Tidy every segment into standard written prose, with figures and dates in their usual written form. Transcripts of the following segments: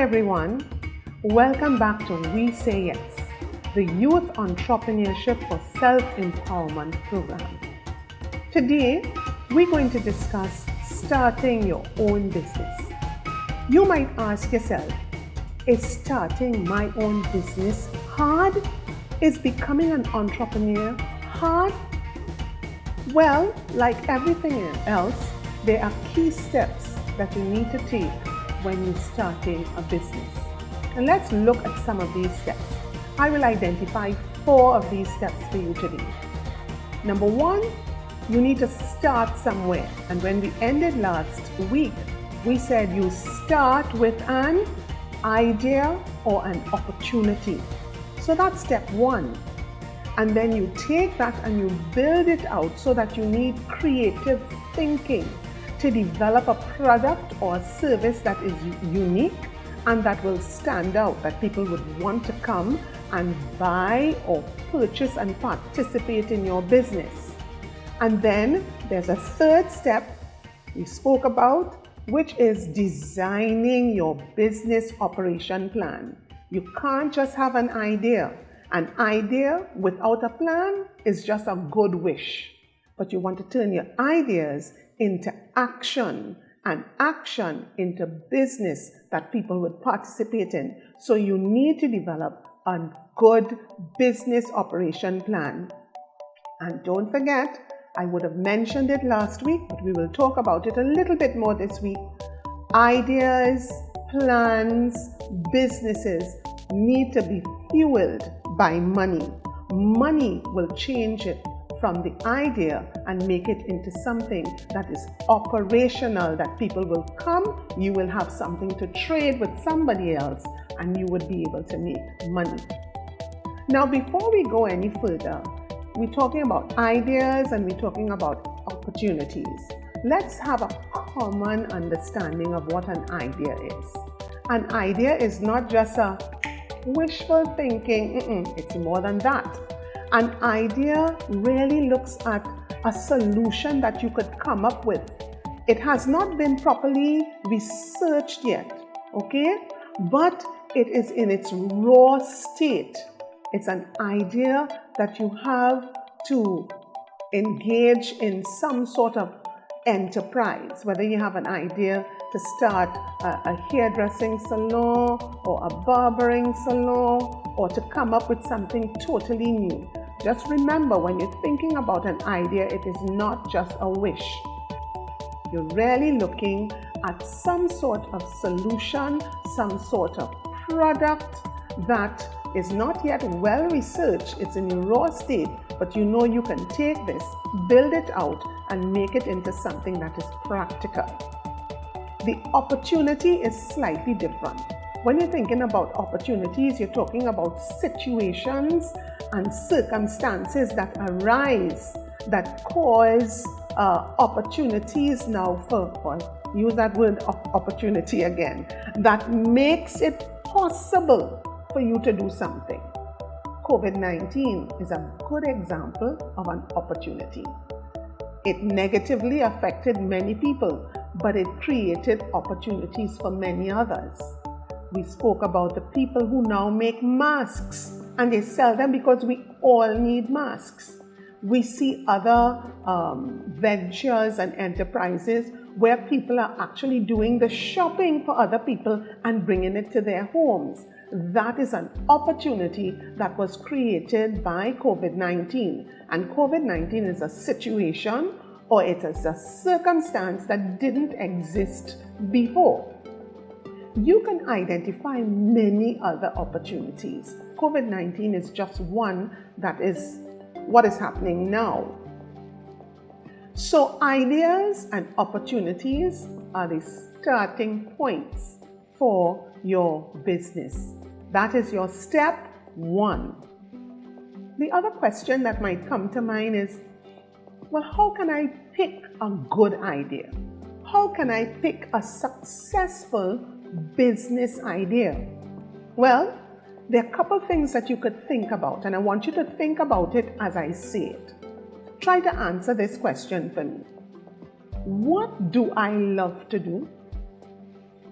everyone, welcome back to We Say Yes, the Youth Entrepreneurship for Self-Empowerment program. Today, we're going to discuss starting your own business. You might ask yourself, is starting my own business hard? Is becoming an entrepreneur hard? Well, like everything else, there are key steps that you need to take when you're starting a business. And let's look at some of these steps. I will identify 4 of these steps for you today. Number 1, you need to start somewhere. And when we ended last week, we said you start with an idea or an opportunity. So that's step 1. And then you take that and you build it out so that you need creative thinking to develop a product or a service that is unique and that will stand out, that people would want to come and buy or purchase and participate in your business. And then there's a 3rd step we spoke about, which is designing your business operation plan. You can't just have an idea. An idea without a plan is just a good wish. But you want to turn your ideas into action and action into business that people would participate in. So you need to develop a good business operation plan. And don't forget, I would have mentioned it last week, but we will talk about it a little bit more this week. Ideas, plans, businesses need to be fueled by money. Money will change it from the idea and make it into something that is operational, that people will come, you will have something to trade with somebody else, and you would be able to make money. Now, before we go any further, we're talking about ideas and we're talking about opportunities. Let's have a common understanding of what an idea is. An idea is not just a wishful thinking, it's more than that. An idea really looks at a solution that you could come up with. It has not been properly researched yet, okay? But it is in its raw state. It's an idea that you have to engage in some sort of enterprise, whether you have an idea to start a hairdressing salon or a barbering salon, or to come up with something totally new. Just remember, when you're thinking about an idea, it is not just a wish. You're really looking at some sort of solution, some sort of product that is not yet well researched. It's in a raw state, but you know you can take this, build it out, and make it into something that is practical. The opportunity is slightly different. When you're thinking about opportunities, you're talking about situations and circumstances that arise that cause opportunities now for use that word opportunity again, that makes it possible for you to do something. COVID-19 is a good example of an opportunity. It negatively affected many people, but it created opportunities for many others. We spoke about the people who now make masks, and they sell them because we all need masks. We see other ventures and enterprises where people are actually doing the shopping for other people and bringing it to their homes. That is an opportunity that was created by COVID-19. And COVID-19 is a situation, or it is a circumstance that didn't exist before. You can identify many other opportunities. COVID-19 is just one that is what is happening now. So ideas and opportunities are the starting points for your business. That is your step 1. The other question that might come to mind is, well, how can I pick a good idea? How can I pick a successful business idea? Well, there are a couple things that you could think about, and I want you to think about it as I say it. Try to answer this question for me. What do I love to do?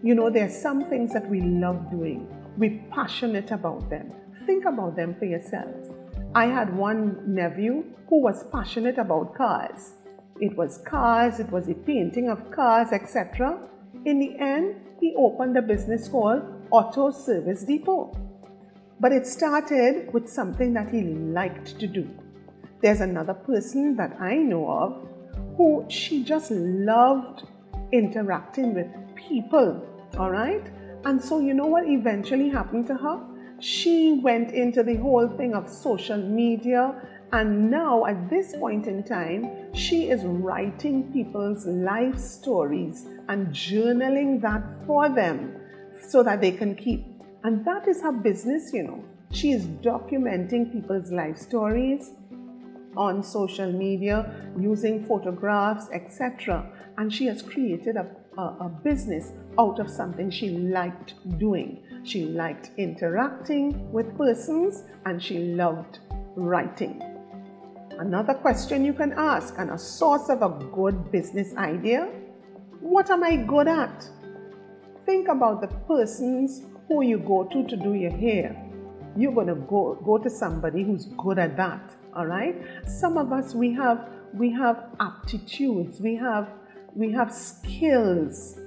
There's some things that we love doing. We're passionate about them. Think about them for yourselves. I had one nephew who was passionate about cars. It was the painting of cars, etc. In the end, he opened a business called Auto Service Depot. But it started with something that he liked to do. There's another person that I know of who she just loved interacting with people, all right? And so you know what eventually happened to her? She went into the whole thing of social media, and now at this point in time, she is writing people's life stories and journaling that for them so that they can keep. And that is her business, She is documenting people's life stories on social media using photographs, etc. And she has created a business out of something she liked doing. She liked interacting with persons and she loved writing. Another question you can ask, and a source of a good business idea: what am I good at? Think about the persons who you go to do your hair. You're going to go to somebody who's good at that, all right? Some of us, we have aptitudes, we have skills,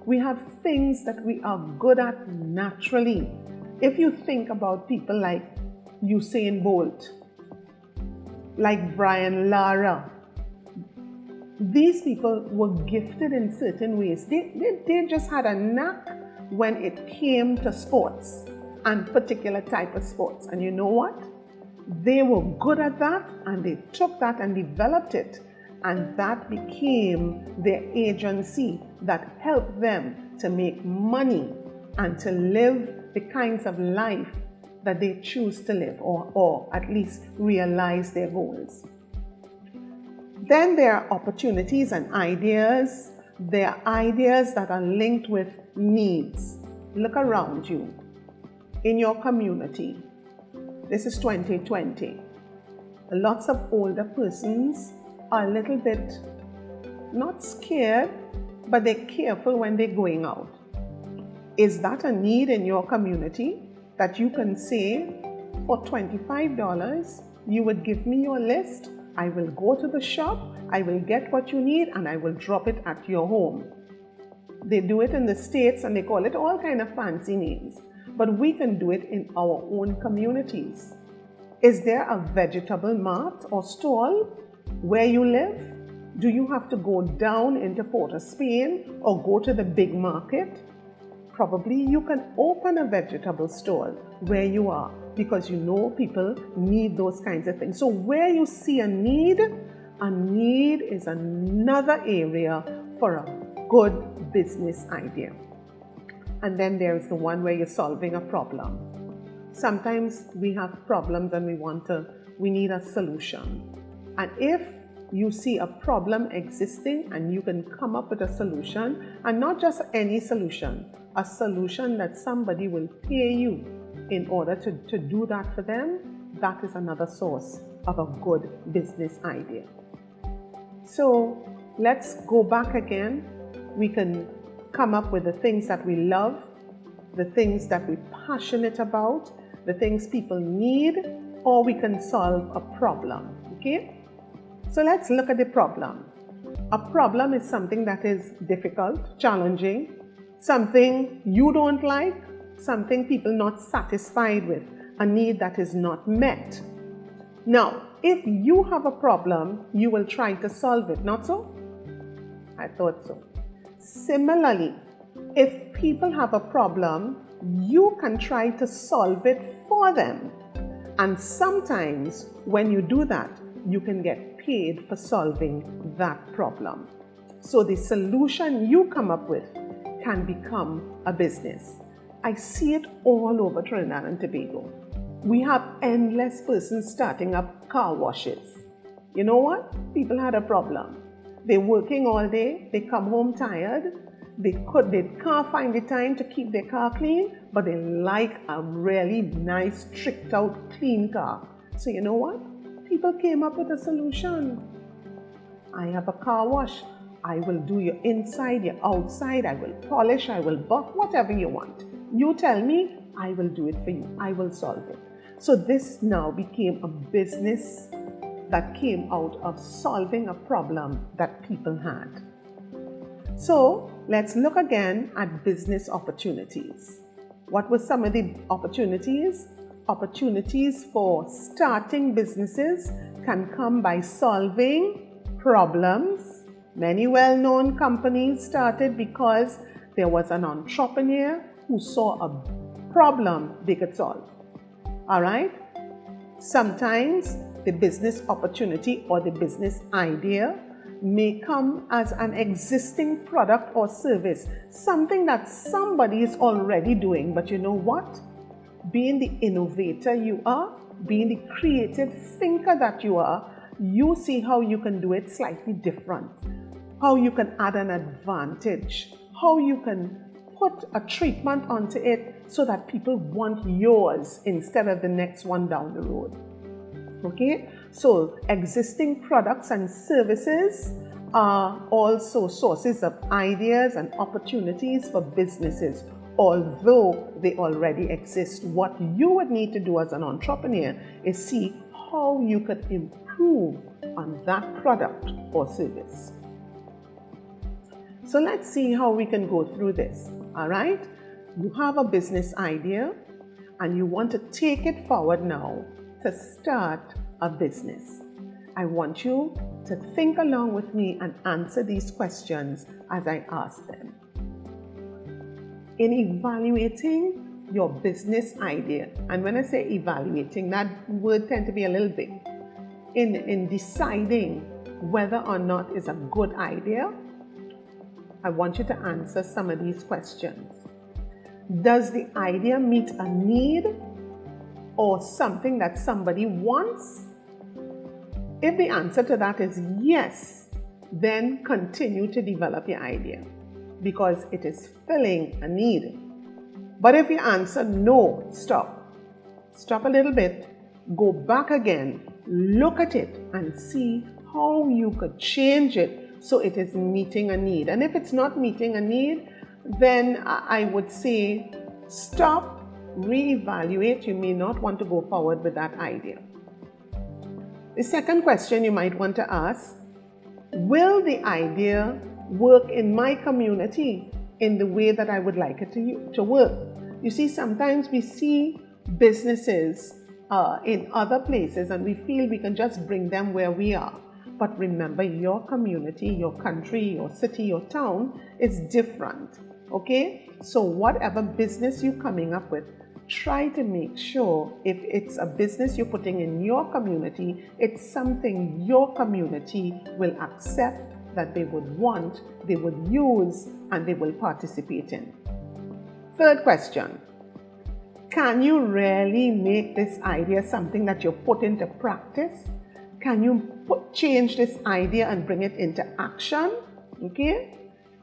we have things that we are good at naturally. If you think about people like Usain Bolt, like Brian Lara, these people were gifted in certain ways. They just had a knack when it came to sports and particular type of sports. And you know what? They were good at that, and they took that and developed it. And that became their agency that helped them to make money and to live the kinds of life that they choose to live, or at least realize their goals. Then there are opportunities and ideas. There are ideas that are linked with needs. Look around you, in your community. This is 2020. Lots of older persons are a little bit not scared, but they're careful when they're going out. Is that a need in your community that you can say, for $25, you would give me your list? I will go to the shop, I will get what you need, and I will drop it at your home. They do it in the States and they call it all kind of fancy names. But we can do it in our own communities. Is there a vegetable mart or stall where you live? Do you have to go down into Port of Spain or go to the big market? Probably you can open a vegetable stall where you are, because people need those kinds of things. So where you see a need is another area for a good business idea. And then there's the one where you're solving a problem. Sometimes we have problems and we need a solution. And if you see a problem existing and you can come up with a solution, and not just any solution, a solution that somebody will pay you in order to do that for them, that is another source of a good business idea. So let's go back again. We can come up with the things that we love, the things that we're passionate about, the things people need, or we can solve a problem, okay? So let's look at the problem. A problem is something that is difficult, challenging, something you don't like, something people not satisfied with, a need that is not met. Now, if you have a problem, you will try to solve it, not so? I thought so. Similarly, if people have a problem, you can try to solve it for them. And sometimes when you do that, you can get paid for solving that problem. So the solution you come up with can become a business. I see it all over Trinidad and Tobago. We have endless persons starting up car washes. You know what? People had a problem. They're working all day, they come home tired, they can't find the time to keep their car clean, but they like a really nice, tricked out, clean car. So you know what? People came up with a solution. I have a car wash. I will do your inside, your outside, I will polish, I will buff, whatever you want. You tell me, I will do it for you. I will solve it. So this now became a business that came out of solving a problem that people had. So let's look again at business opportunities. What were some of the opportunities? Opportunities for starting businesses can come by solving problems. Many well-known companies started because there was an entrepreneur who saw a problem they could solve. All right? Sometimes the business opportunity or the business idea may come as an existing product or service, something that somebody is already doing. But you know what? Being the innovator you are, being the creative thinker that you are, you see how you can do it slightly different, how you can add an advantage, how you can put a treatment onto it so that people want yours instead of the next one down the road. Okay, so existing products and services are also sources of ideas and opportunities for businesses, although they already exist. What you would need to do as an entrepreneur is see how you could improve on that product or service. So let's see how we can go through this. All right, you have a business idea and you want to take it forward now to start a business. I want you to think along with me and answer these questions as I ask them. In evaluating your business idea, and when I say evaluating, that word tends to be a little big. In deciding whether or not it's a good idea, I want you to answer some of these questions. Does the idea meet a need or something that somebody wants? If the answer to that is yes, then continue to develop your idea because it is filling a need. But if you answer no, stop. Stop a little bit, go back again, look at it and see how you could change it so it is meeting a need. And if it's not meeting a need, then I would say stop, reevaluate. You may not want to go forward with that idea. The second question you might want to ask, will the idea work in my community in the way that I would like it to work? You see, sometimes we see businesses in other places and we feel we can just bring them where we are. But remember, your community, your country, your city, your town is different. Okay? So whatever business you're coming up with, try to make sure if it's a business you're putting in your community, it's something your community will accept, that they would want, they would use, and they will participate in. Third question, can you really make this idea something that you put into practice? Can you change this idea and bring it into action? Okay?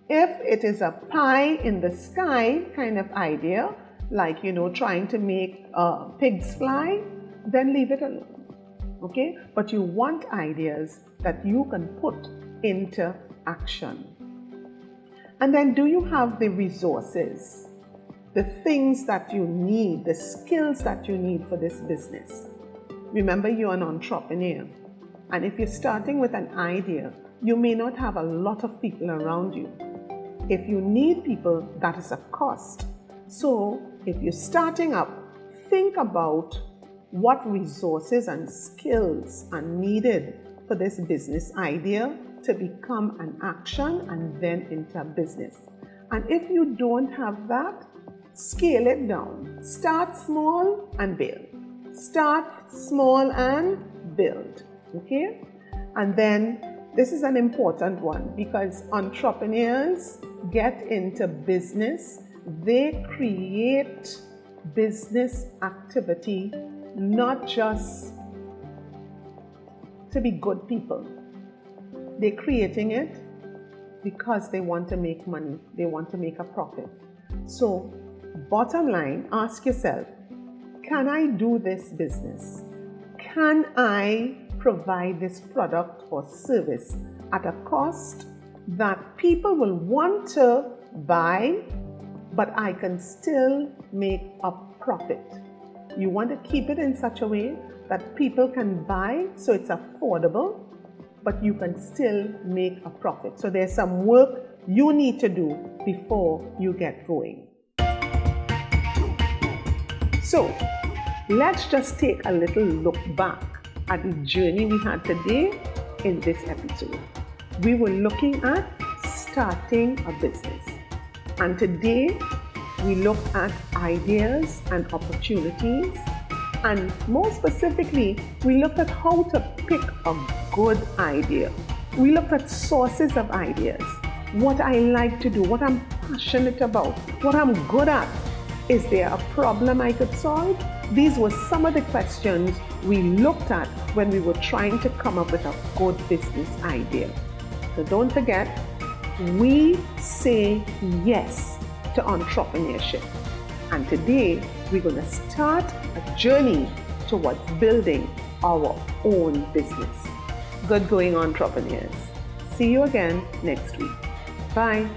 If it is a pie in the sky kind of idea, like, trying to make pigs fly, then leave it alone. Okay? But you want ideas that you can put into action. And then, do you have the resources, the things that you need, the skills that you need for this business? Remember, you're an entrepreneur. And if you're starting with an idea, you may not have a lot of people around you. If you need people, that is a cost. So if you're starting up, think about what resources and skills are needed for this business idea to become an action and then into a business. And if you don't have that, scale it down. Start small and build. Start small and build. Okay? And then this is an important one because entrepreneurs get into business. They create business activity not just to be good people. They're creating it because they want to make money. They want to make a profit. So, bottom line, ask yourself, can I do this business? Can I provide this product or service at a cost that people will want to buy, but I can still make a profit. You want to keep it in such a way that people can buy so it's affordable, but you can still make a profit. So there's some work you need to do before you get going. So let's just take a little look back at the journey we had today in this episode. We were looking at starting a business. And today we looked at ideas and opportunities. And more specifically, we looked at how to pick a good idea. We looked at sources of ideas, what I like to do, what I'm passionate about, what I'm good at. Is there a problem I could solve? These were some of the questions we looked at when we were trying to come up with a good business idea. So don't forget, we say yes to entrepreneurship. And today, we're going to start a journey towards building our own business. Good going, entrepreneurs. See you again next week. Bye.